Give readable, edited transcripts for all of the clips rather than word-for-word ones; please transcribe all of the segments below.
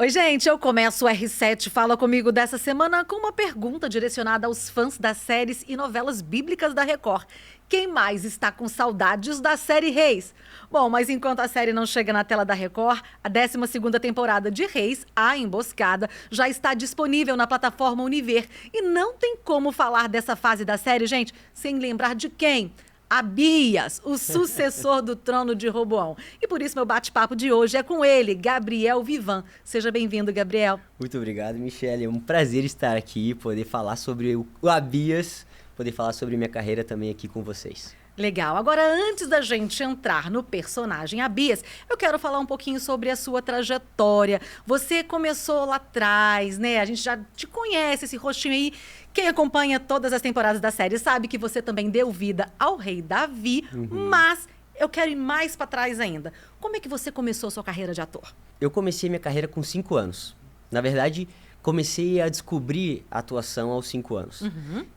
Oi, gente, eu começo o R7 Fala Comigo dessa semana com uma pergunta direcionada aos fãs das séries e novelas bíblicas da Record. Quem mais está com saudades da série Reis? Bom, mas enquanto a série não chega na tela da Record, a 12ª temporada de Reis, A Emboscada, já está disponível na plataforma Univer. E não tem como falar dessa fase da série, gente, sem lembrar de quem? Abias, o sucessor do trono de Roboão. E por isso meu bate-papo de hoje é com ele, Gabriel Vivan. Seja bem-vindo, Gabriel. Muito obrigado, Michele. É um prazer estar aqui, poder falar sobre o Abias, poder falar sobre minha carreira também aqui com vocês. Legal. Agora, antes da gente entrar no personagem Abias, eu quero falar um pouquinho sobre a sua trajetória. Você começou lá atrás, né? A gente já te conhece, esse rostinho aí. Quem acompanha todas as temporadas da série sabe que você também deu vida ao rei Davi, mas eu quero ir mais para trás ainda. Como é que você começou a sua carreira de ator? Eu comecei minha carreira com 5 anos. Na verdade, comecei a descobrir a atuação aos 5 anos.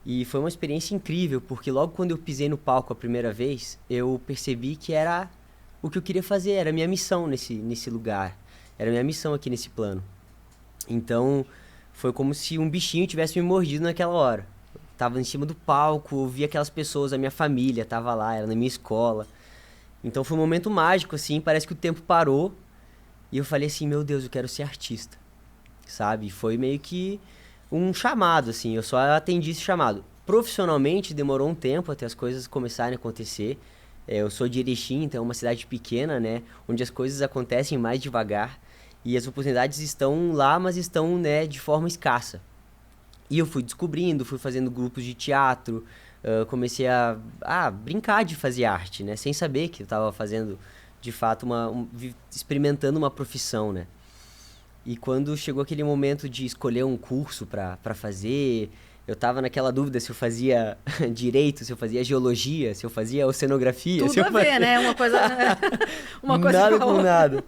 E foi uma experiência incrível, porque logo quando eu pisei no palco a primeira vez, eu percebi que era o que eu queria fazer, era a minha missão nesse lugar, era a minha missão aqui nesse plano. Então, foi como se um bichinho tivesse me mordido naquela hora. Eu tava em cima do palco, vi aquelas pessoas, a minha família tava lá, era na minha escola. Então foi um momento mágico, assim, parece que o tempo parou. E eu falei assim, meu Deus, eu quero ser artista, sabe? Foi meio que um chamado, assim, eu só atendi esse chamado. Profissionalmente, demorou um tempo até as coisas começarem a acontecer. Eu sou de Erechim, então é uma cidade pequena, né? Onde as coisas acontecem mais devagar. E as oportunidades estão lá, mas estão, né, de forma escassa. E eu fui descobrindo, fui fazendo grupos de teatro, comecei a brincar de fazer arte, né? Sem saber que eu estava fazendo, de fato, experimentando uma profissão, né? E quando chegou aquele momento de escolher um curso para fazer, eu estava naquela dúvida se eu fazia direito, se eu fazia geologia, se eu fazia oceanografia. Tudo a ver, né? Uma coisa nada com a com outra. nada.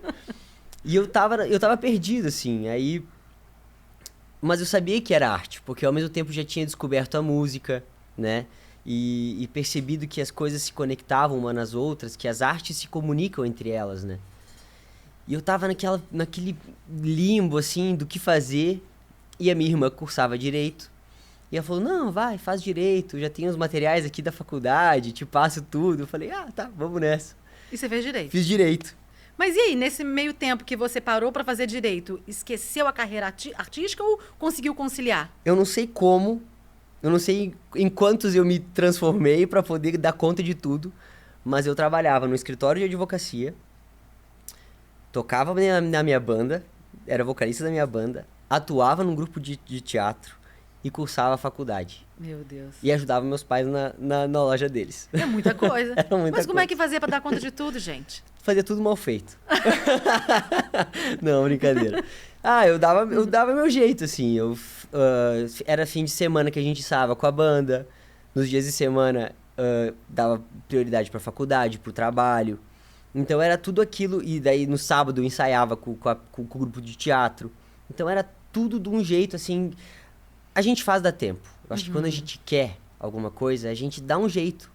E eu tava perdido, assim, aí... Mas eu sabia que era arte, porque ao mesmo tempo já tinha descoberto a música, né? E percebido que as coisas se conectavam umas nas outras, que as artes se comunicam entre elas, né? E eu tava naquele limbo, assim, do que fazer, e a minha irmã cursava Direito. E ela falou, não, vai, faz Direito, já tem os materiais aqui da faculdade, te passo tudo. Eu falei, tá, vamos nessa. E você fez direito? Fiz Direito. Mas e aí, nesse meio tempo que você parou para fazer direito, esqueceu a carreira artística ou conseguiu conciliar? Eu não sei como, eu não sei em quantos eu me transformei para poder dar conta de tudo, mas eu trabalhava no escritório de advocacia, tocava na minha banda, era vocalista da minha banda, atuava num grupo de teatro e cursava a faculdade. Meu Deus. E ajudava meus pais na loja deles. É muita coisa. Era muita Mas como é coisa. que fazia para dar conta de tudo, gente? Fazia tudo mal feito. Não, brincadeira. Eu dava meu jeito, assim. Era fim de semana que a gente ensaiava com a banda. Nos dias de semana, dava prioridade pra faculdade, pro trabalho. Então era tudo aquilo. E daí no sábado eu ensaiava com o grupo de teatro. Então era tudo de um jeito, assim... A gente faz dar tempo. Eu acho que quando a gente quer alguma coisa, a gente dá um jeito.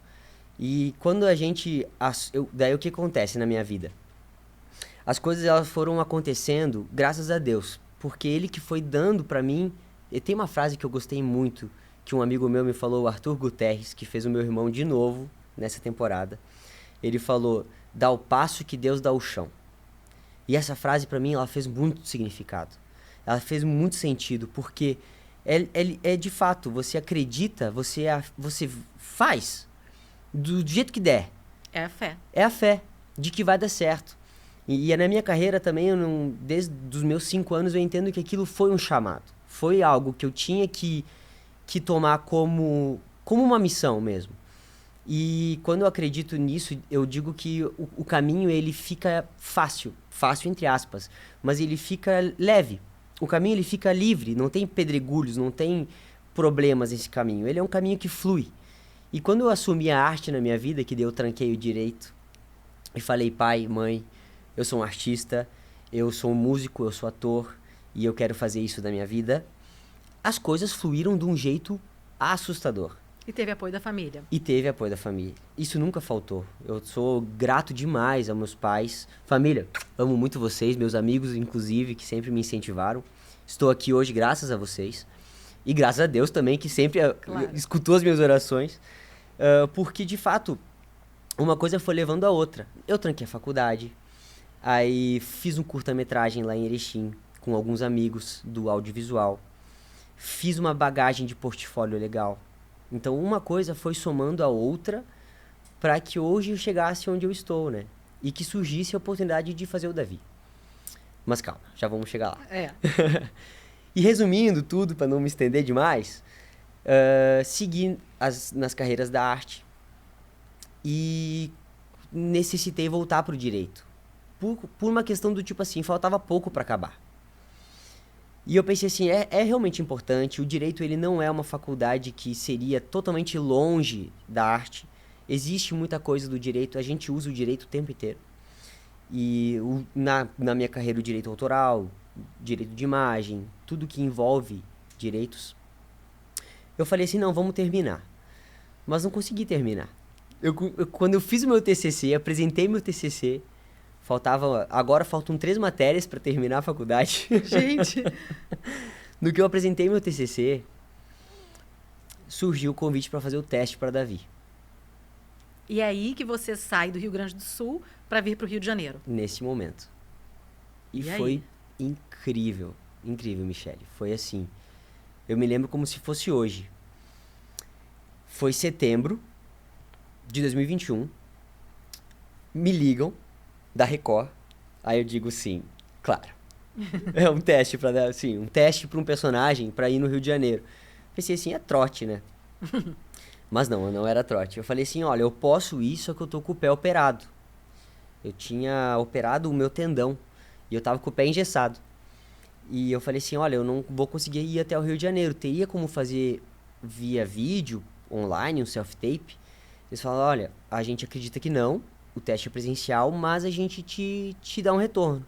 E quando a gente... Daí o que acontece na minha vida? As coisas elas foram acontecendo graças a Deus. Porque Ele que foi dando pra mim... E tem uma frase que eu gostei muito, que um amigo meu me falou, o Arthur Guterres, que fez o meu irmão de novo nessa temporada. Ele falou, dá o passo que Deus dá o chão. E essa frase pra mim, ela fez muito significado. Ela fez muito sentido, porque é de fato, você acredita, você faz do jeito que der. É a fé. É a fé de que vai dar certo. E na minha carreira também, desde os meus 5 anos, eu entendo que aquilo foi um chamado. Foi algo que eu tinha que tomar como uma missão mesmo. E quando eu acredito nisso, eu digo que o caminho ele fica fácil entre aspas, mas ele fica leve. O caminho ele fica livre, não tem pedregulhos, não tem problemas nesse caminho. Ele é um caminho que flui. E quando eu assumi a arte na minha vida, que daí eu tranquei o direito, e falei, pai, mãe, eu sou um artista, eu sou um músico, eu sou ator, e eu quero fazer isso da minha vida, as coisas fluíram de um jeito assustador. E teve apoio da família. E teve apoio da família. Isso nunca faltou. Eu sou grato demais aos meus pais. Família, amo muito vocês, meus amigos, inclusive, que sempre me incentivaram. Estou aqui hoje graças a vocês. E graças a Deus também, que sempre escutou as minhas orações. Porque, de fato, uma coisa foi levando a outra. Eu tranquei a faculdade. Aí fiz um curta-metragem lá em Erechim, com alguns amigos do audiovisual. Fiz uma bagagem de portfólio legal. Então, uma coisa foi somando a outra para que hoje eu chegasse onde eu estou, né? E que surgisse a oportunidade de fazer o Davi. Mas calma, já vamos chegar lá. E resumindo tudo, para não me estender demais, segui nas carreiras da arte e necessitei voltar para o direito. Por uma questão do tipo assim, faltava pouco para acabar. E eu pensei assim, é realmente importante, o direito ele não é uma faculdade que seria totalmente longe da arte. Existe muita coisa do direito, a gente usa o direito o tempo inteiro. E na minha carreira o direito autoral, direito de imagem, tudo que envolve direitos. Eu falei assim, não, vamos terminar. Mas não consegui terminar. Quando eu fiz o meu TCC, apresentei meu TCC, agora faltam 3 matérias para terminar a faculdade. Gente! No que eu apresentei meu TCC, surgiu o convite para fazer o teste para Davi. E é aí que você sai do Rio Grande do Sul para vir para o Rio de Janeiro? Nesse momento. E foi incrível. Incrível, Michele. Foi assim. Eu me lembro como se fosse hoje. Foi setembro de 2021. Me ligam da Record. Aí eu digo sim, claro. É um teste um teste para um personagem para ir no Rio de Janeiro. Pensei assim, é trote, né? Mas não era trote. Eu falei assim, olha, eu posso ir, só que eu tô com o pé operado. Eu tinha operado o meu tendão e eu tava com o pé engessado. E eu falei assim, olha, eu não vou conseguir ir até o Rio de Janeiro. Teria como fazer via vídeo, online, um self-tape? Eles falaram, olha, a gente acredita que não. O teste é presencial, mas a gente te dá um retorno.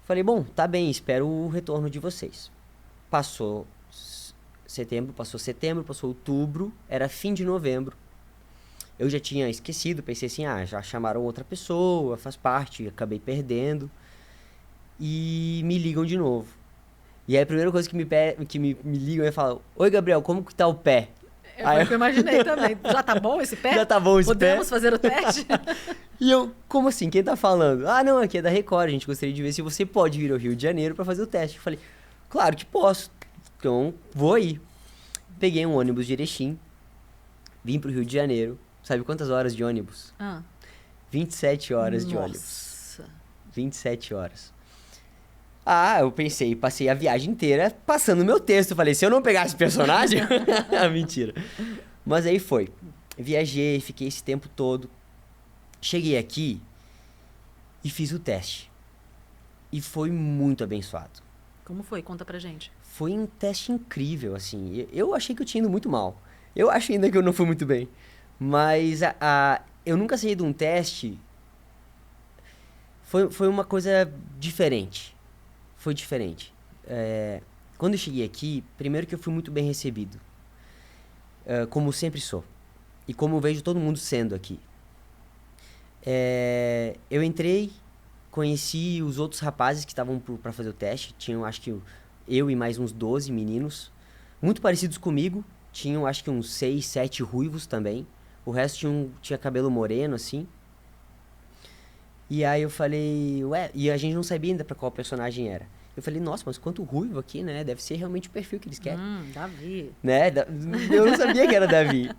Falei, bom, tá bem, espero o retorno de vocês. Passou setembro, passou outubro, era fim de novembro. Eu já tinha esquecido, pensei assim, já chamaram outra pessoa, faz parte, acabei perdendo. E me ligam de novo. E aí a primeira coisa que me ligam é falar, oi Gabriel, como que tá o pé? Foi o que eu imaginei também. Já tá bom esse pé? Já tá bom esse pé? Podemos fazer o teste? E eu, como assim? Quem tá falando? Ah, não, aqui é da Record. A gente gostaria de ver se você pode vir ao Rio de Janeiro pra fazer o teste. Eu falei, claro que posso. Então, vou aí. Peguei um ônibus de Erechim. Vim pro Rio de Janeiro. Sabe quantas horas de ônibus? 27 horas de ônibus. 27 horas. Eu pensei, passei a viagem inteira passando meu texto. Falei, se eu não pegasse personagem... Mentira. Mas aí foi. Viajei, fiquei esse tempo todo. Cheguei aqui e fiz o teste. E foi muito abençoado. Como foi? Conta pra gente. Foi um teste incrível, assim. Eu achei que eu tinha ido muito mal. Eu acho ainda que eu não fui muito bem. Mas eu nunca saí de um teste... Foi uma coisa diferente. Foi diferente. Quando eu cheguei aqui, primeiro que eu fui muito bem recebido. Como sempre sou. E como eu vejo todo mundo sendo aqui. Eu entrei, conheci os outros rapazes que estavam para fazer o teste. Tinham, acho que eu e mais uns 12 meninos. Muito parecidos comigo. Tinham, acho que uns 6, 7 ruivos também. O resto tinha cabelo moreno, assim. E aí eu falei, e a gente não sabia ainda pra qual personagem era. Eu falei, nossa, mas quanto ruivo aqui, né? Deve ser realmente o perfil que eles querem. Davi. Né? Eu não sabia que era Davi.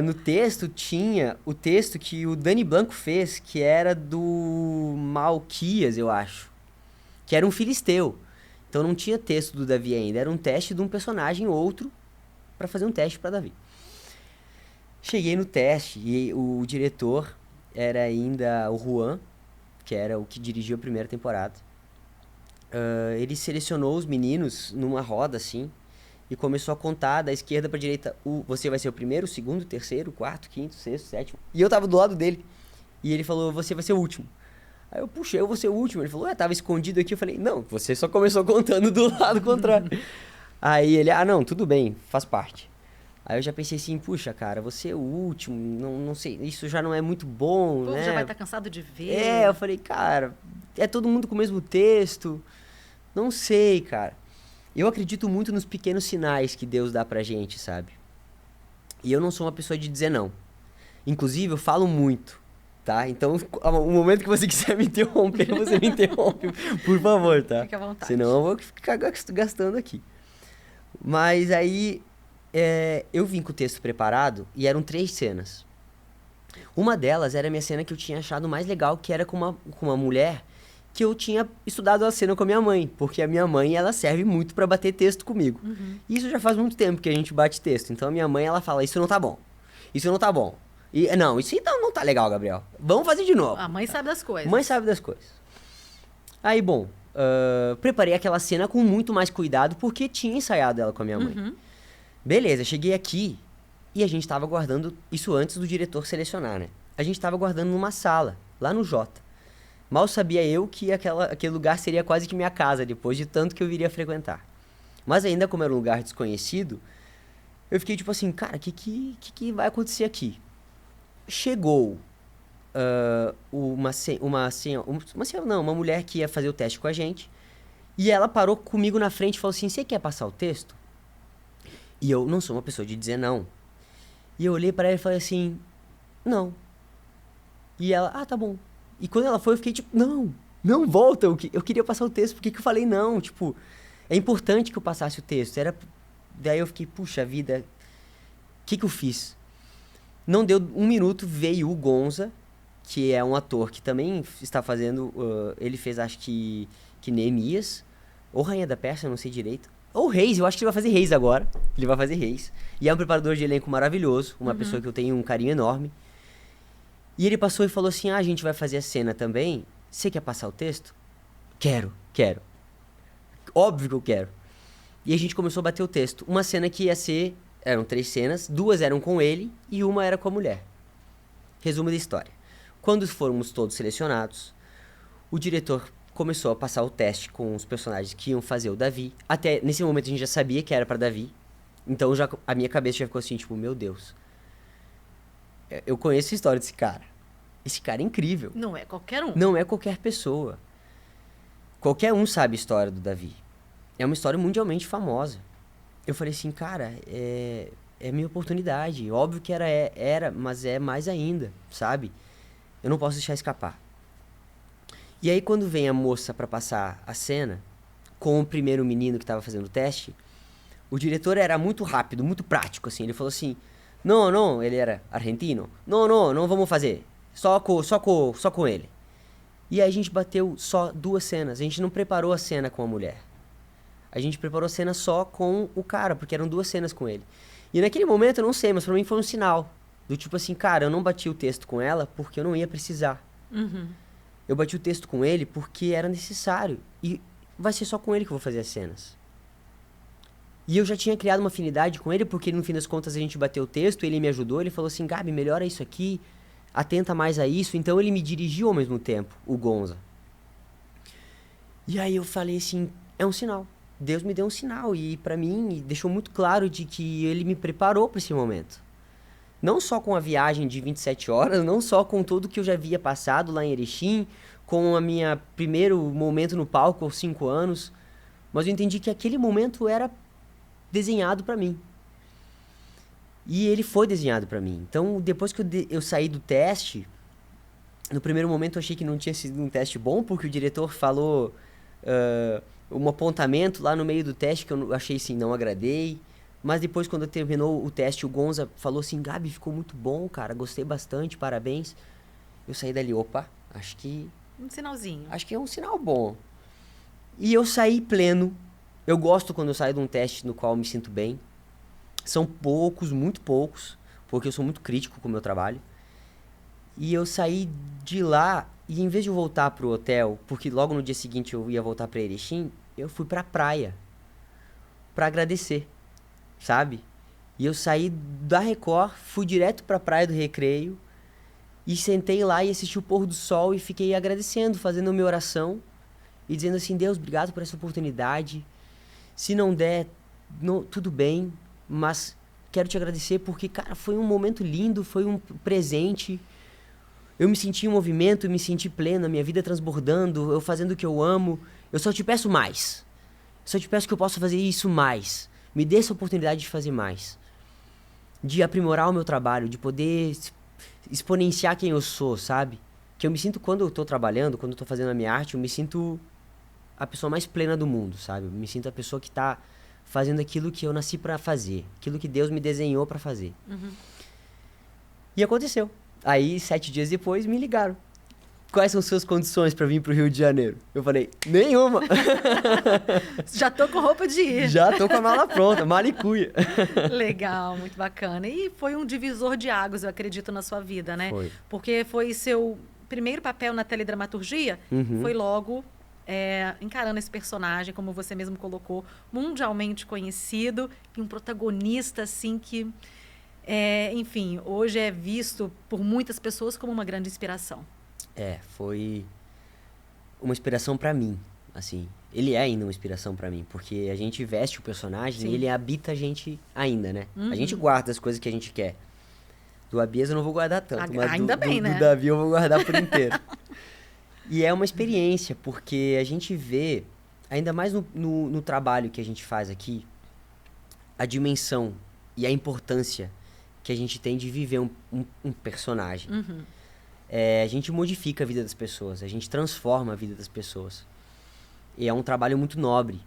No texto tinha o texto que o Dani Blanco fez, que era do Malquias, eu acho. Que era um filisteu. Então não tinha texto do Davi ainda. Era um teste de um personagem outro pra fazer um teste pra Davi. Cheguei no teste e o diretor era ainda o Juan, que era o que dirigiu a primeira temporada. Ele selecionou os meninos numa roda, assim, e começou a contar da esquerda pra direita. Você vai ser o primeiro, o segundo, o terceiro, o quarto, quinto, sexto, sétimo. E eu tava do lado dele. E ele falou, você vai ser o último. Aí eu, puxa, eu vou ser o último. Ele falou, tava escondido aqui. Eu falei, não, você só começou contando do lado contrário. Aí ele, não, tudo bem, faz parte. Aí eu já pensei assim, puxa, cara, você é o último, não sei, isso já não é muito bom, O povo né? já vai estar cansado de ver. Eu falei, cara, é todo mundo com o mesmo texto, não sei, cara. Eu acredito muito nos pequenos sinais que Deus dá pra gente, sabe? E eu não sou uma pessoa de dizer não. Inclusive, eu falo muito, tá? Então, o momento que você quiser me interromper, você me interrompe, por favor, tá? Fique à vontade. Senão eu vou ficar gastando aqui. Mas aí, eu vim com o texto preparado e eram 3 cenas. Uma delas era a minha cena que eu tinha achado mais legal, que era com uma mulher que eu tinha estudado a cena com a minha mãe, porque a minha mãe, ela serve muito pra bater texto comigo. E isso já faz muito tempo que a gente bate texto. Então a minha mãe, ela fala, isso não tá bom. Isso não tá bom. E, não, isso então não tá legal, Gabriel. Vamos fazer de novo. A mãe sabe das coisas. Mãe sabe das coisas. Aí, bom, preparei aquela cena com muito mais cuidado, porque tinha ensaiado ela com a minha mãe. Beleza, cheguei aqui e a gente tava guardando, isso antes do diretor selecionar, né? A gente tava guardando numa sala, lá no Jota. Mal sabia eu que aquele lugar seria quase que minha casa, depois de tanto que eu viria frequentar. Mas ainda como era um lugar desconhecido, eu fiquei tipo assim, cara, o que vai acontecer aqui? Chegou uma mulher que ia fazer o teste com a gente, e ela parou comigo na frente e falou assim, você quer passar o texto? E eu não sou uma pessoa de dizer não. E eu olhei pra ela e falei assim, não. E ela, tá bom. E quando ela foi, eu fiquei tipo, não, volta, eu queria passar o texto, por que eu falei não? Tipo, é importante que eu passasse o texto. Daí eu fiquei, puxa vida, o que eu fiz? Não deu 1 minuto, veio o Gonza, que é um ator que também está fazendo, ele fez acho que Neemias, ou Rainha da Pérsia, não sei direito. Ou Reis, eu acho que ele vai fazer Reis agora. Ele vai fazer Reis. E é um preparador de elenco maravilhoso, uma pessoa que eu tenho um carinho enorme. E ele passou e falou assim, a gente vai fazer a cena também, você quer passar o texto? Quero. Óbvio que eu quero. E a gente começou a bater o texto. Uma cena que ia ser, eram 3 cenas, 2 eram com ele e uma era com a mulher. Resumo da história. Quando fomos todos selecionados, o diretor começou a passar o teste com os personagens que iam fazer o Davi. Até nesse momento a gente já sabia que era pra Davi. Então a minha cabeça já ficou assim, tipo, meu Deus. Eu conheço a história desse cara. Esse cara é incrível. Não é qualquer um. Não é qualquer pessoa. Qualquer um sabe a história do Davi. É uma história mundialmente famosa. Eu falei assim, cara, é minha oportunidade. Óbvio que era, mas é mais ainda, sabe? Eu não posso deixar escapar. E aí quando vem a moça pra passar a cena, com o primeiro menino que tava fazendo o teste, o diretor era muito rápido, muito prático, assim. Ele falou assim, não, ele era argentino. Não vamos fazer. Só com ele. E aí a gente bateu só 2 cenas. A gente não preparou a cena com a mulher. A gente preparou a cena só com o cara, porque eram 2 cenas com ele. E naquele momento, eu não sei, mas pra mim foi um sinal. Do tipo assim, cara, eu não bati o texto com ela porque eu não ia precisar. Eu bati o texto com ele porque era necessário. E vai ser só com ele que eu vou fazer as cenas. E eu já tinha criado uma afinidade com ele, porque no fim das contas a gente bateu o texto, ele me ajudou, ele falou assim, Gabi, melhora isso aqui, atenta mais a isso. Então ele me dirigiu ao mesmo tempo, o Gonza. E aí eu falei assim, é um sinal. Deus me deu um sinal e pra mim deixou muito claro de que ele me preparou para esse momento. Não só com a viagem de 27 horas, não só com tudo que eu já havia passado lá em Erechim, com a minha primeiro momento no palco aos 5 anos, mas eu entendi que aquele momento era desenhado pra mim. E ele foi desenhado pra mim. Então, depois que eu saí do teste, no primeiro momento eu achei que não tinha sido um teste bom, porque o diretor falou um apontamento lá no meio do teste que eu achei assim, não agradei. Mas depois, quando terminou o teste, o Gonza falou assim, Gabi, ficou muito bom, cara, gostei bastante, parabéns. Eu saí dali, opa, acho que... Um sinalzinho. Acho que é um sinal bom. E eu saí pleno. Eu gosto quando eu saio de um teste no qual eu me sinto bem. São poucos, muito poucos, porque eu sou muito crítico com o meu trabalho. E eu saí de lá, e em vez de eu voltar pro hotel, porque logo no dia seguinte eu ia voltar pra Erechim, eu fui pra praia pra agradecer, sabe? E eu saí da Record, fui direto pra Praia do Recreio, e sentei lá e assisti o pôr do sol e fiquei agradecendo, fazendo a minha oração, e dizendo assim, Deus, obrigado por essa oportunidade. Se não der, tudo bem, mas quero te agradecer porque, cara, foi um momento lindo, foi um presente. Eu me senti em movimento, me senti pleno, a minha vida transbordando, eu fazendo o que eu amo. Eu só te peço mais. Só te peço que eu possa fazer isso mais. Me dê essa oportunidade de fazer mais. De aprimorar o meu trabalho, de poder exponenciar quem eu sou, sabe? Que eu me sinto, quando eu tô trabalhando, quando eu tô fazendo a minha arte, eu me sinto a pessoa mais plena do mundo, sabe? Eu me sinto a pessoa que tá fazendo aquilo que eu nasci pra fazer. Aquilo que Deus me desenhou pra fazer. E aconteceu. Aí, 7 dias depois, me ligaram. Quais são suas condições pra vir pro Rio de Janeiro? Eu falei, nenhuma. Já tô com roupa de ir. Já tô com a mala pronta, mala e cuia. Legal, muito bacana. E foi um divisor de águas, eu acredito, na sua vida, né? Foi. Porque foi seu primeiro papel na teledramaturgia, foi logo encarando esse personagem, como você mesmo colocou, mundialmente conhecido e um protagonista, assim, que, enfim, hoje é visto por muitas pessoas como uma grande inspiração. Foi uma inspiração pra mim, assim. Ele é ainda uma inspiração pra mim, porque a gente veste o personagem e ele habita a gente ainda, né? A gente guarda as coisas que a gente quer. Do Abias eu não vou guardar tanto, mas ainda bem, né? do Davi eu vou guardar por inteiro. E é uma experiência, porque a gente vê, ainda mais no trabalho que a gente faz aqui, a dimensão e a importância que a gente tem de viver um personagem. A gente modifica a vida das pessoas, a gente transforma a vida das pessoas. E é um trabalho muito nobre,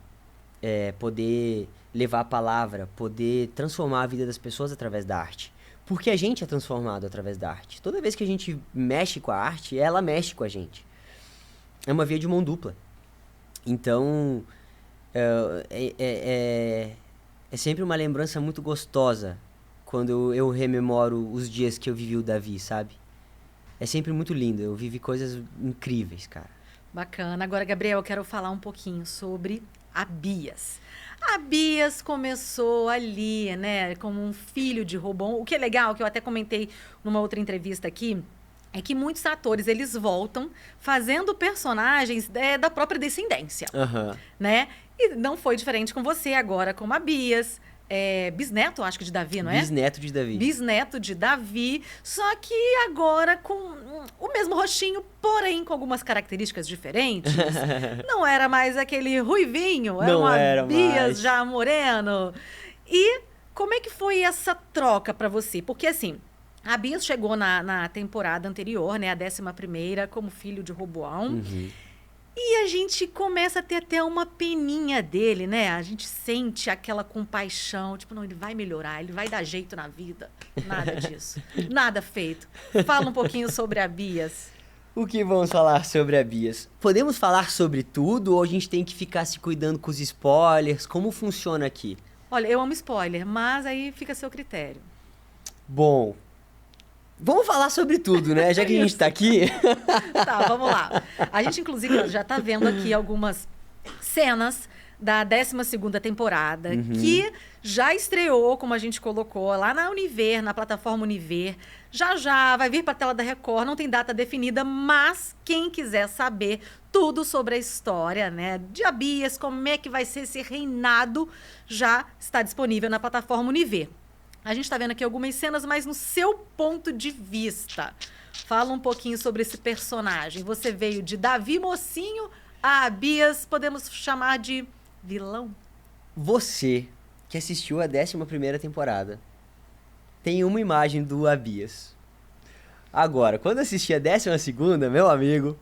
poder levar a palavra, poder transformar a vida das pessoas através da arte. Porque a gente é transformado através da arte. Toda vez que a gente mexe com a arte, ela mexe com a gente. É uma via de mão dupla. Então, é sempre uma lembrança muito gostosa quando eu rememoro os dias que eu vivi o Davi, sabe? É sempre muito lindo. Eu vivi coisas incríveis, cara. Bacana. Agora, Gabriel, eu quero falar um pouquinho sobre Abias. Abias começou ali, né, como um filho de Robon. O que é legal, que eu até comentei numa outra entrevista aqui, é que muitos atores, eles voltam fazendo personagens da própria descendência, né? E não foi diferente com você agora, como Abias. Bisneto, acho que de Davi, não é? Bisneto de Davi. Bisneto de Davi, só que agora com o mesmo rostinho, porém com algumas características diferentes. Não era mais aquele ruivinho, era um Abias já moreno. E como é que foi essa troca pra você? Porque assim, Abias chegou na temporada anterior, né, a 11ª, como filho de Roboão. E a gente começa a ter até uma peninha dele, né? A gente sente aquela compaixão. Tipo, não, ele vai melhorar, ele vai dar jeito na vida. Nada disso. Nada feito. Fala um pouquinho sobre Abias. O que vamos falar sobre Abias? Podemos falar sobre tudo ou a gente tem que ficar se cuidando com os spoilers? Como funciona aqui? Olha, eu amo spoiler, mas aí fica a seu critério. Bom, vamos falar sobre tudo, né? Já que a gente tá aqui. Tá, vamos lá. A gente, inclusive, já tá vendo aqui algumas cenas da 12ª temporada, que já estreou, como a gente colocou, lá na Univer, na plataforma Univer. Já vai vir pra tela da Record, não tem data definida, mas quem quiser saber tudo sobre a história, né, de Abias, como é que vai ser esse reinado, já está disponível na plataforma Univer. A gente está vendo aqui algumas cenas, mas no seu ponto de vista. Fala um pouquinho sobre esse personagem. Você veio de Davi mocinho a Abias, podemos chamar de vilão? Você, que assistiu a 11ª temporada, tem uma imagem do Abias. Agora, quando assistir a 12ª, meu amigo...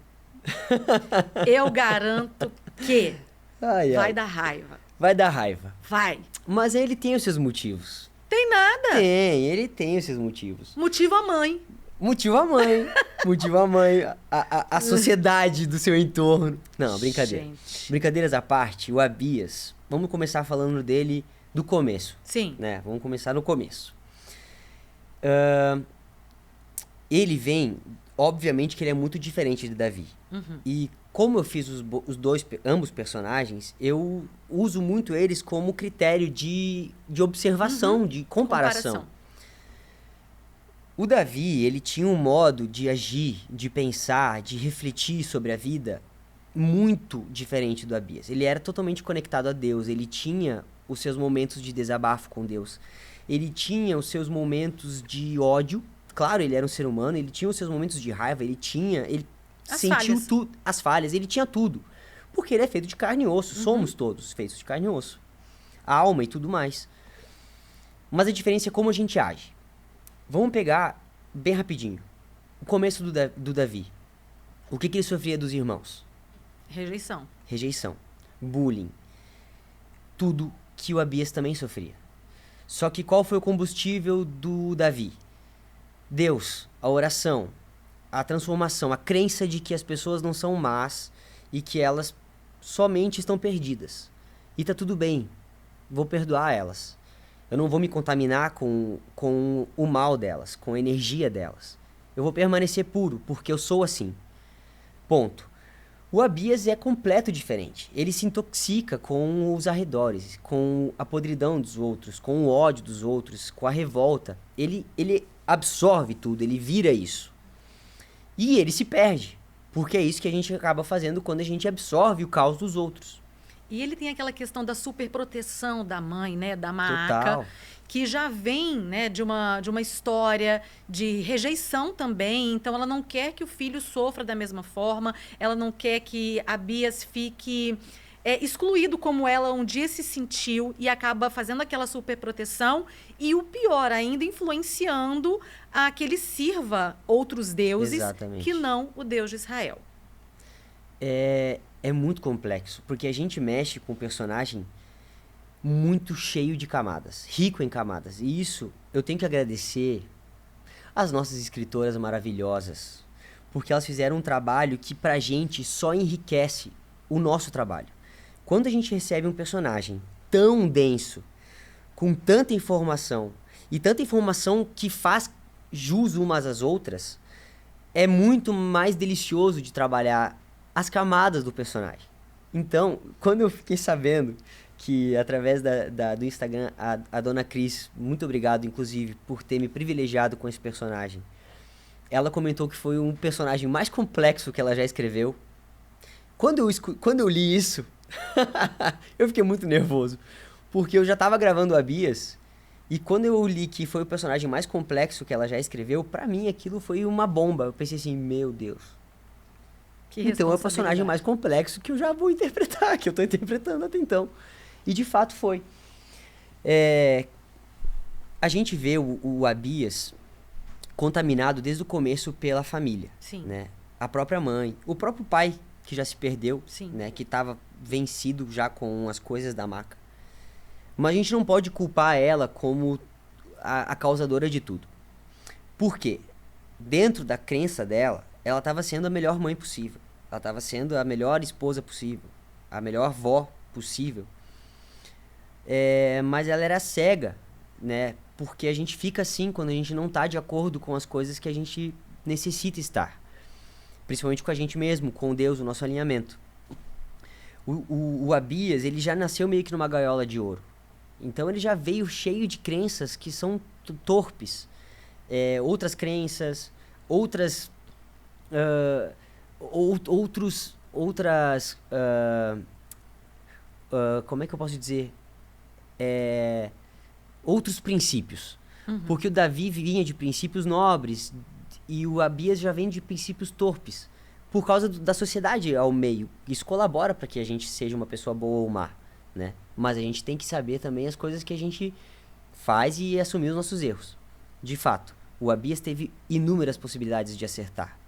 Eu garanto que vai dar raiva. Vai dar raiva. Vai. Mas ele tem os seus motivos. Tem nada. Ele tem os seus motivos. Motivo a mãe. Motivo a mãe. Motivo a mãe. A sociedade do seu entorno. Não, brincadeira. Gente. Brincadeiras à parte, o Abias, vamos começar falando dele do começo. Sim. Né? Vamos começar no começo. Ele vem, obviamente que ele é muito diferente de Davi. E como eu fiz ambos personagens, eu uso muito eles como critério de observação, de comparação. O Davi, ele tinha um modo de agir, de pensar, de refletir sobre a vida muito diferente do Abias. Ele era totalmente conectado a Deus, ele tinha os seus momentos de desabafo com Deus. ele tinha os seus momentos de ódio. Claro, ele era um ser humano, ele tinha os seus momentos de raiva, ele sentiu tudo, as falhas, ele tinha tudo. Porque ele é feito de carne e osso, somos todos feitos de carne e osso. A alma e tudo mais. Mas a diferença é como a gente age. Vamos pegar bem rapidinho. O começo do Davi. O que ele sofria dos irmãos? Rejeição. Bullying. Tudo que o Abias também sofria. Só que qual foi o combustível do Davi? Deus, a oração, a transformação, a crença de que as pessoas não são más e que elas somente estão perdidas. E tá tudo bem, vou perdoar elas. Eu não vou me contaminar com o mal delas, com a energia delas. Eu vou permanecer puro, porque eu sou assim. Ponto. O Abias é completo diferente. Ele se intoxica com os arredores, com a podridão dos outros, com o ódio dos outros, com a revolta. Ele absorve tudo, ele vira isso. E ele se perde, porque é isso que a gente acaba fazendo quando a gente absorve o caos dos outros. E ele tem aquela questão da superproteção da mãe, né, da Maáca. Total. Que já vem, né, de uma história de rejeição também. Então, ela não quer que o filho sofra da mesma forma. Ela não quer que Abias fique excluído como ela um dia se sentiu e acaba fazendo aquela superproteção. E o pior ainda, influenciando a que ele sirva outros deuses. Exatamente. Que não o Deus de Israel. É muito complexo, porque a gente mexe com um personagem muito cheio de camadas, rico em camadas. E isso eu tenho que agradecer às nossas escritoras maravilhosas, porque elas fizeram um trabalho que pra gente só enriquece o nosso trabalho. Quando a gente recebe um personagem tão denso, com tanta informação, e tanta informação que faz jus umas às outras, é muito mais delicioso de trabalhar as camadas do personagem. Então, quando eu fiquei sabendo que através do Instagram, a dona Cris, muito obrigado, inclusive, por ter me privilegiado com esse personagem. Ela comentou que foi um personagem mais complexo que ela já escreveu. Quando eu li isso, eu fiquei muito nervoso, porque eu já estava gravando o Abias, e quando eu li que foi o personagem mais complexo que ela já escreveu, pra mim aquilo foi uma bomba. Eu pensei assim, meu Deus. Então é o personagem mais complexo que eu já vou interpretar, que eu tô interpretando até então. E de fato foi. A gente vê o Abias contaminado desde o começo pela família. Sim. Né? A própria mãe, o próprio pai, que já se perdeu, sim, né? Que estava vencido já com as coisas da Maca. Mas a gente não pode culpar ela como a causadora de tudo. Por quê? Dentro da crença dela, ela estava sendo a melhor mãe possível. Ela estava sendo a melhor esposa possível. A melhor vó possível. Mas ela era cega, né? Porque a gente fica assim quando a gente não está de acordo com as coisas que a gente necessita estar. Principalmente com a gente mesmo, com Deus, o nosso alinhamento. O Abias, ele já nasceu meio que numa gaiola de ouro. Então ele já veio cheio de crenças que são torpes. Outras crenças, outras como é que eu posso dizer? Outros princípios. Uhum. Porque o Davi vinha de princípios nobres e o Abias já vem de princípios torpes. Por causa da sociedade ao meio. Isso colabora para que a gente seja uma pessoa boa ou má, né? Mas a gente tem que saber também as coisas que a gente faz e assumir os nossos erros. De fato, o Abias teve inúmeras possibilidades de acertar.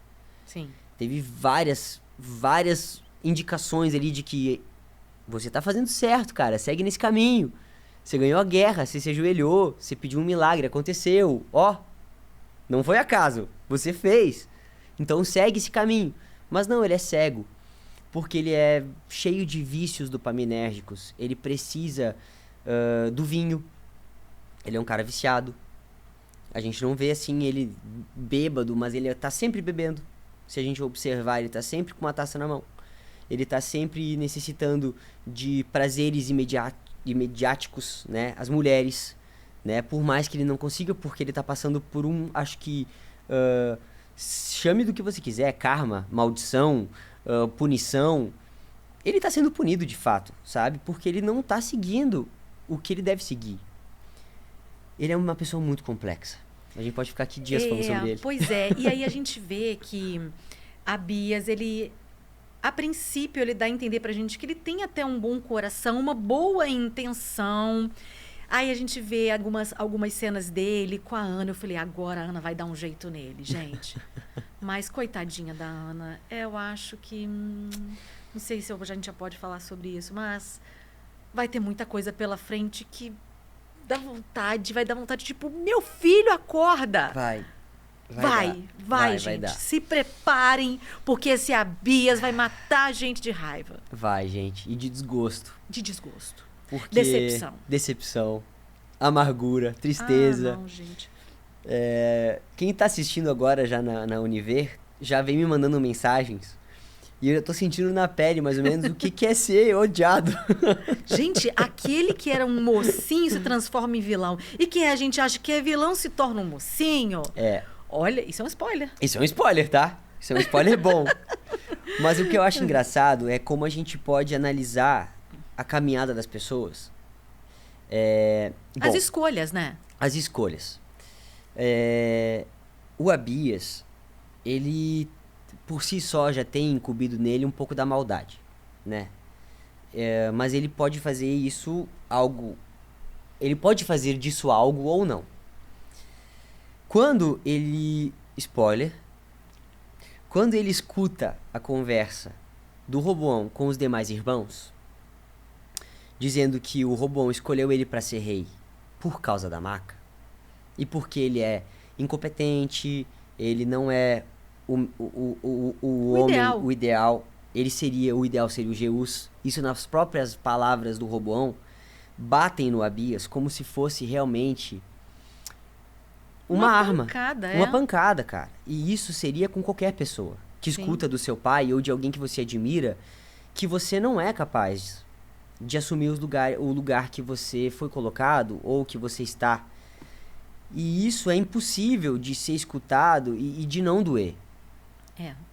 Sim. Teve várias indicações ali de que você tá fazendo certo, cara, segue nesse caminho. Você ganhou a guerra, você se ajoelhou, você pediu um milagre, aconteceu. Ó, não foi acaso, você fez. Então segue esse caminho. Mas não, ele é cego, porque ele é cheio de vícios dopaminérgicos. Ele precisa do vinho. Ele é um cara viciado. A gente não vê assim ele bêbado, mas ele tá sempre bebendo. Se a gente observar, ele tá sempre com uma taça na mão. Ele tá sempre necessitando de prazeres imediáticos, né? As mulheres, né? Por mais que ele não consiga, porque ele tá passando por acho que... chame do que você quiser, karma, maldição, punição. Ele tá sendo punido de fato, sabe? Porque ele não tá seguindo o que ele deve seguir. Ele é uma pessoa muito complexa. A gente pode ficar aqui dias falando sobre ele. Pois é, e aí a gente vê que Abias, ele, a princípio, ele dá a entender pra gente que ele tem até um bom coração, uma boa intenção. Aí a gente vê algumas cenas dele com a Ana. Eu falei, agora a Ana vai dar um jeito nele, gente. Mas coitadinha da Ana, eu acho que... não sei se a gente já pode falar sobre isso, mas vai ter muita coisa pela frente que vai dar vontade, tipo, meu filho, acorda! Vai, gente. Se preparem, porque esse Abias vai matar a gente de raiva. Vai, gente. E de desgosto. De desgosto. Porque... Decepção. Amargura, tristeza. Não, gente. Quem tá assistindo agora já na Univer, já vem me mandando mensagens. E eu tô sentindo na pele, mais ou menos, o que é ser odiado. Gente, aquele que era um mocinho se transforma em vilão. E quem a gente acha que é vilão se torna um mocinho. Olha, isso é um spoiler. Isso é um spoiler, tá? Isso é um spoiler bom. Mas o que eu acho engraçado é como a gente pode analisar a caminhada das pessoas. As escolhas, né? As escolhas. O Abias, ele por si só já tem incumbido nele um pouco da maldade, né? Mas ele pode fazer isso ele pode fazer disso algo ou não. Quando ele escuta a conversa do Roboão com os demais irmãos, dizendo que o Roboão escolheu ele para ser rei por causa da maca, e porque ele é incompetente, ele não é o homem, o ideal. O ideal seria o Jeus. Isso, nas próprias palavras do Roboão, batem no Abias como se fosse realmente uma arma. Uma pancada, cara. E isso seria com qualquer pessoa que escuta do seu pai ou de alguém que você admira, que você não é capaz de assumir o lugar que você foi colocado ou que você está. E isso é impossível de ser escutado e de não doer.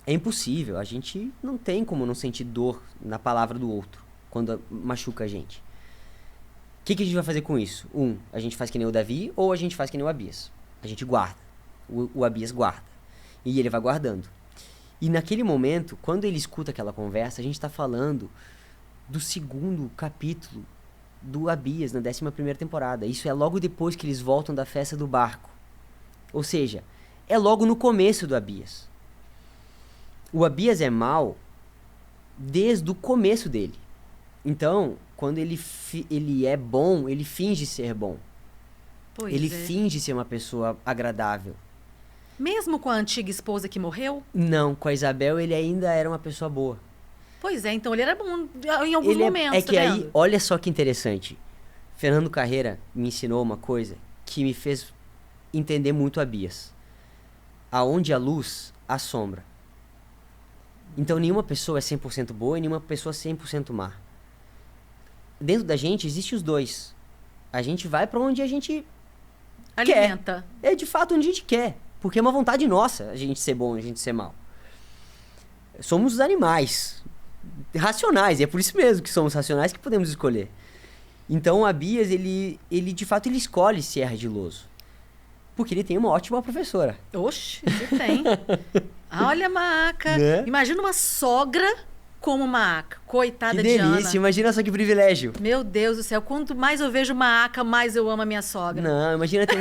É impossível. A gente não tem como não sentir dor na palavra do outro quando machuca a gente. O que a gente vai fazer com isso? A gente faz que nem o Davi ou a gente faz que nem o Abias. A gente guarda. O Abias guarda. E ele vai guardando. E naquele momento, quando ele escuta aquela conversa, a gente está falando do segundo capítulo do Abias, na 11ª temporada. Isso é logo depois que eles voltam da festa do barco. Ou seja, é logo no começo do Abias. O Abias é mau desde o começo dele. Então, quando ele é bom, ele finge ser bom. Ele finge ser uma pessoa agradável. Mesmo com a antiga esposa que morreu? Não, com a Isabel ele ainda era uma pessoa boa. Pois é, então ele era bom em alguns momentos. É que aí, olha só que interessante. Fernando Carreira me ensinou uma coisa que me fez entender muito Abias. Aonde há luz, há sombra. Então nenhuma pessoa é 100% boa e nenhuma pessoa é 100% má. Dentro da gente existe os dois. A gente vai pra onde a gente alimenta. É de fato onde a gente quer. Porque é uma vontade nossa a gente ser bom, a gente ser mal. Somos os animais racionais, e é por isso mesmo que somos racionais que podemos escolher. Então o Abias, ele de fato ele escolhe ser ardiloso. Porque ele tem uma ótima professora. Oxe, ele tem. Olha a Maaca. Né? Imagina uma sogra como Maaca. Coitada de Ana. Que delícia, imagina só que privilégio. Meu Deus do céu, quanto mais eu vejo Maaca, mais eu amo a minha sogra. Não, imagina ter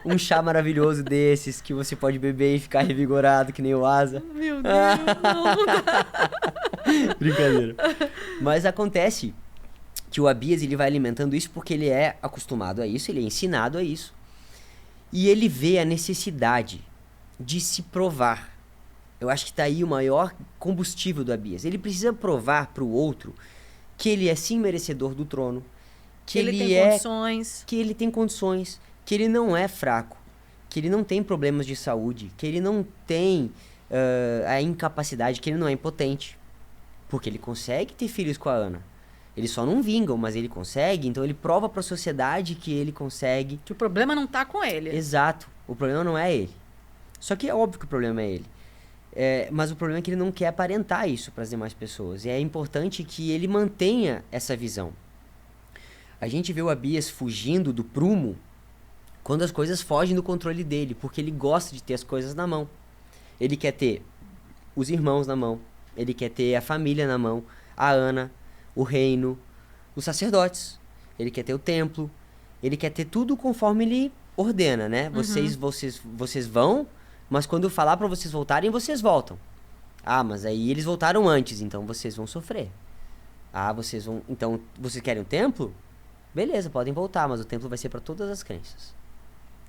um chá maravilhoso desses que você pode beber e ficar revigorado que nem o Asa. Meu Deus, não. Brincadeira. Mas acontece que o Abias ele vai alimentando isso porque ele é acostumado a isso, ele é ensinado a isso. E ele vê a necessidade de se provar. Eu acho que tá aí o maior combustível do Abias. Ele precisa provar pro outro que ele é sim merecedor do trono. Que ele tem condições. Que ele tem condições. Que ele não é fraco. Que ele não tem problemas de saúde. Que ele não tem a incapacidade. Que ele não é impotente. Porque ele consegue ter filhos com a Ana. Eles só não vingam, mas ele consegue. Então ele prova pra sociedade que ele consegue. Que o problema não tá com ele. Exato. O problema não é ele. Só que é óbvio que o problema é ele. Mas o problema é que ele não quer aparentar isso para as demais pessoas. E é importante que ele mantenha essa visão. A gente vê o Abias fugindo do prumo Quando as coisas fogem do controle dele, porque ele gosta de ter as coisas na mão. Ele quer ter os irmãos na mão, ele quer ter a família na mão, a Ana, o reino, os sacerdotes, ele quer ter o templo, ele quer ter tudo conforme ele ordena, né? Vocês vão, mas quando eu falar pra vocês voltarem, vocês voltam. Ah, mas aí eles voltaram antes, então vocês vão sofrer. Ah, vocês vão... Então, vocês querem o templo? Beleza, podem voltar, mas o templo vai ser pra todas as crenças.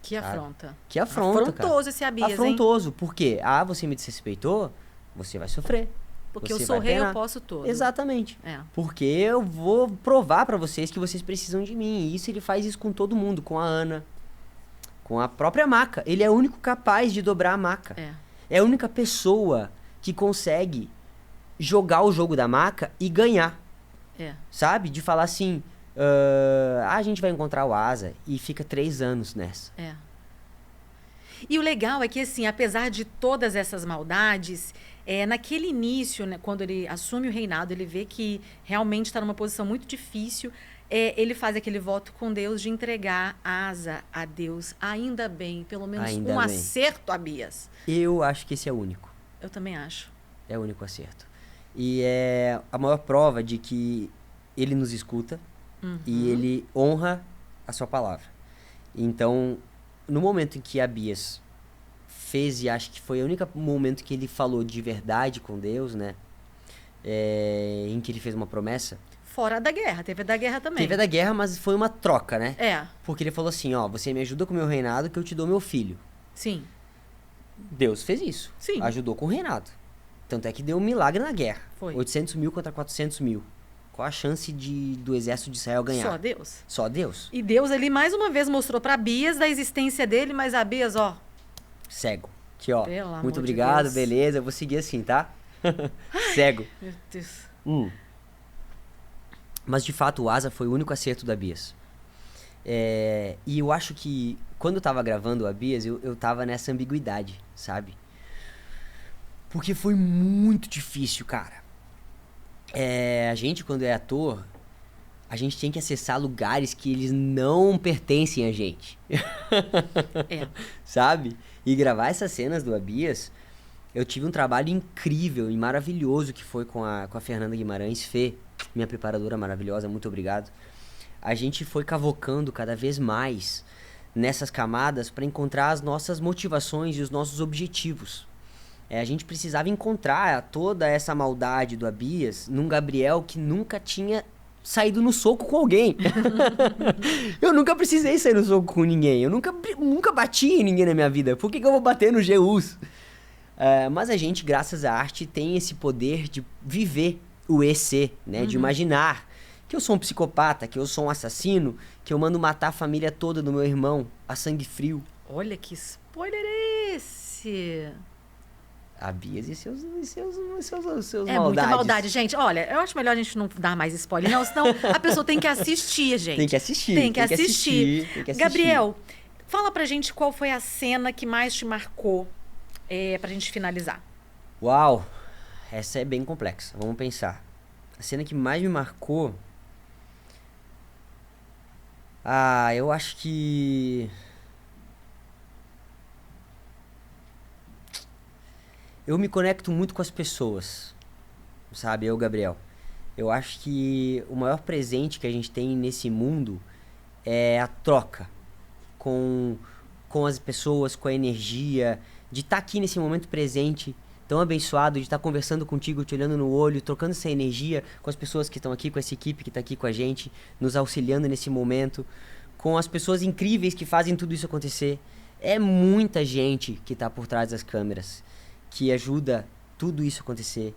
Que afronta. Que afronta, Afrontoso cara. esse Abias, Afrontoso, por quê? Ah, você me desrespeitou? Você vai sofrer. Porque você eu sou vai rei, penar. eu posso tudo. Exatamente. É. Porque eu vou provar pra vocês que vocês precisam de mim. E ele faz isso com todo mundo, com a Ana, com a própria Maca. Ele é o único capaz de dobrar a Maca. É a única pessoa que consegue jogar o jogo da Maca e ganhar. Sabe? De falar assim, a gente vai encontrar o Asa e fica 3 anos nessa. E o legal é que, assim, apesar de todas essas maldades, naquele início, né, quando ele assume o reinado, ele vê que realmente está numa posição muito difícil, ele faz aquele voto com Deus de entregar Asa a Deus. Ainda bem, pelo menos Ainda um bem. acerto, Abias. Eu acho que esse é o único. Eu também acho. É o único acerto. E é a maior prova de que ele nos escuta e ele honra a sua palavra. Então, no momento em que Abias fez, e acho que foi o único momento que ele falou de verdade com Deus, né? Em que ele fez uma promessa. Fora da guerra, teve a da guerra também. Teve a da guerra, mas foi uma troca, né? É. Porque ele falou assim, ó, você me ajuda com o meu reinado que eu te dou meu filho. Sim. Deus fez isso. Sim. Ajudou com o reinado. Tanto é que deu um milagre na guerra. Foi. 800 mil contra 400 mil. Qual a chance do exército de Israel ganhar? Só Deus. Só Deus. E Deus ali mais uma vez mostrou para Abias da existência dele, mas Abias, ó, Cego. Aqui, ó. Pelo amor Muito de obrigado, Deus. beleza. Eu vou seguir assim, tá? Cego. meu Deus. Mas, de fato, o Asa foi o único acerto do Abias. E eu acho que, quando eu tava gravando o Abias, eu tava nessa ambiguidade, sabe? Porque foi muito difícil, cara. A gente, quando é ator, a gente tem que acessar lugares que eles não pertencem a gente. Sabe? E gravar essas cenas do Abias, eu tive um trabalho incrível e maravilhoso que foi com a Fernanda Guimarães, Fê, minha preparadora maravilhosa, muito obrigado. A gente foi cavocando cada vez mais nessas camadas para encontrar as nossas motivações e os nossos objetivos. A gente precisava encontrar toda essa maldade do Abias num Gabriel que nunca tinha saído no soco com alguém. Eu nunca precisei sair no soco com ninguém. Eu nunca bati em ninguém na minha vida. Por que eu vou bater no Jeus? Mas a gente, graças à arte, tem esse poder de viver o EC, né? De imaginar que eu sou um psicopata, que eu sou um assassino, que eu mando matar a família toda do meu irmão a sangue frio. Olha que spoiler é esse? Abias e seus maldades. Muita maldade, gente. Olha, eu acho melhor a gente não dar mais spoiler, não, senão a pessoa tem que assistir, gente. Tem que assistir. Tem que assistir. Tem que assistir. Gabriel, fala pra gente qual foi a cena que mais te marcou pra gente finalizar. Uau! Essa é bem complexa. Vamos pensar. A cena que mais me marcou... eu acho que... Eu me conecto muito com as pessoas, sabe? Gabriel. Eu acho que o maior presente que a gente tem nesse mundo é a troca com as pessoas, com a energia, de estar aqui nesse momento presente, tão abençoado, de estar conversando contigo, te olhando no olho, trocando essa energia com as pessoas que estão aqui, com essa equipe que está aqui com a gente, nos auxiliando nesse momento, com as pessoas incríveis que fazem tudo isso acontecer. É muita gente que está por trás das câmeras, que ajuda tudo isso a acontecer.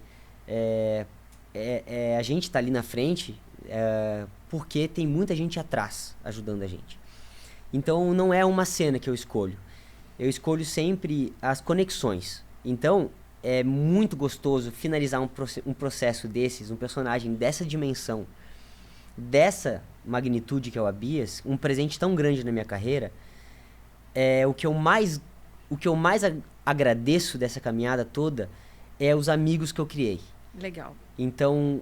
A gente tá ali na frente porque tem muita gente atrás ajudando a gente. Então não é uma cena que eu escolho. Eu escolho sempre as conexões. Então é muito gostoso finalizar um processo desses, um personagem dessa dimensão, dessa magnitude que é o Abias, um presente tão grande na minha carreira. O que eu mais agradeço dessa caminhada toda é os amigos que eu criei. Legal. Então,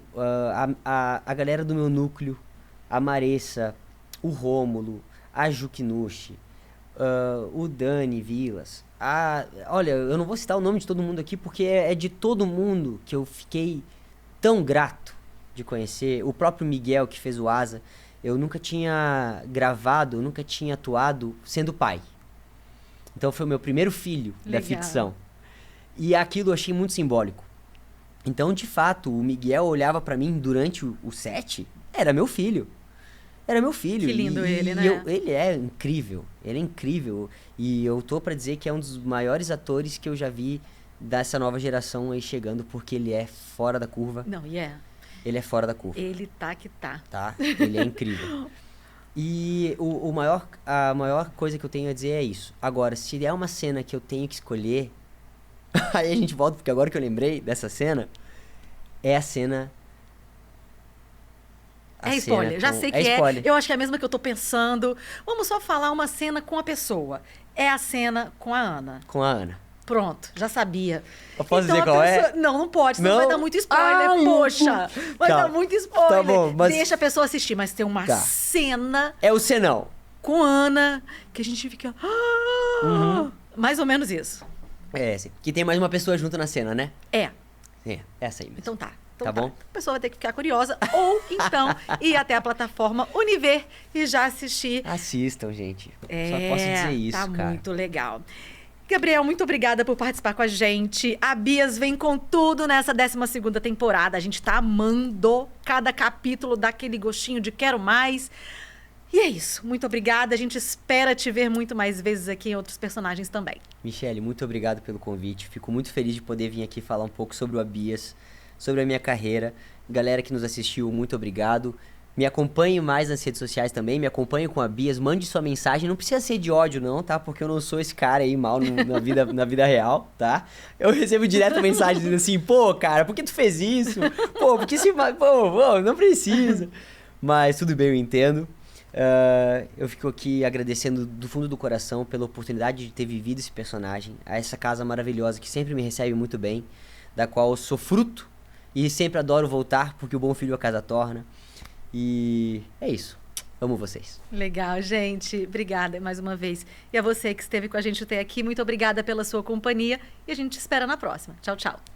a galera do meu núcleo, a Maressa, o Rômulo, a Juquinushi, o Dani Vilas. Olha, eu não vou citar o nome de todo mundo aqui porque é de todo mundo que eu fiquei tão grato de conhecer. O próprio Miguel, que fez o Asa, eu nunca tinha gravado, eu nunca tinha atuado sendo pai. Então foi o meu primeiro filho da ficção. E aquilo eu achei muito simbólico. Então, de fato, o Miguel olhava pra mim durante o set, era meu filho. Era meu filho. Que lindo ele, né? Ele é incrível. Ele é incrível. E eu tô pra dizer que é um dos maiores atores que eu já vi dessa nova geração aí chegando, porque ele é fora da curva. Não, Ele é fora da curva. Ele tá que tá. Tá? Ele é incrível. E a maior coisa que eu tenho a dizer é isso. Agora, se é uma cena que eu tenho que escolher, aí a gente volta, porque agora que eu lembrei dessa cena, é a cena... É spoiler, já sei que é. Eu acho que é a mesma que eu tô pensando. Vamos só falar uma cena com a pessoa. É a cena com a Ana. Com a Ana. Pronto, já sabia. Eu posso dizer qual é? Não pode, senão vai dar muito spoiler. Poxa, vai dar muito spoiler. Tá bom, mas... Deixa a pessoa assistir, mas tem uma cena... É o cenão. Com a Ana, que a gente fica... Mais ou menos isso. É, sim. Que tem mais uma pessoa junto na cena, né? É, essa aí mesmo. então tá. Tá bom? A pessoa vai ter que ficar curiosa ou então ir até a plataforma Univer e já assistir. Assistam, gente. Só posso dizer isso, tá cara. muito legal. Gabriel, muito obrigada por participar com a gente. A Bias vem com tudo nessa 12ª temporada. A gente tá amando cada capítulo, daquele gostinho de quero mais. E é isso. Muito obrigada. A gente espera te ver muito mais vezes aqui em outros personagens também. Michele, muito obrigado pelo convite. Fico muito feliz de poder vir aqui falar um pouco sobre o Abias, sobre a minha carreira. Galera que nos assistiu, muito obrigado. Me acompanhe mais nas redes sociais também, me acompanhe com a Bias, mande sua mensagem, não precisa ser de ódio não, tá? Porque eu não sou esse cara aí mal na vida real, tá? Eu recebo direto mensagens dizendo assim, pô, cara, por que tu fez isso? Pô, por que se... Pô, não precisa. Mas tudo bem, eu entendo. Eu fico aqui agradecendo do fundo do coração pela oportunidade de ter vivido esse personagem, a essa casa maravilhosa que sempre me recebe muito bem, da qual eu sou fruto e sempre adoro voltar, porque o bom filho a casa torna. E é isso. Amo vocês. Legal, gente. Obrigada mais uma vez. E a você que esteve com a gente até aqui, muito obrigada pela sua companhia. E a gente te espera na próxima. Tchau, tchau.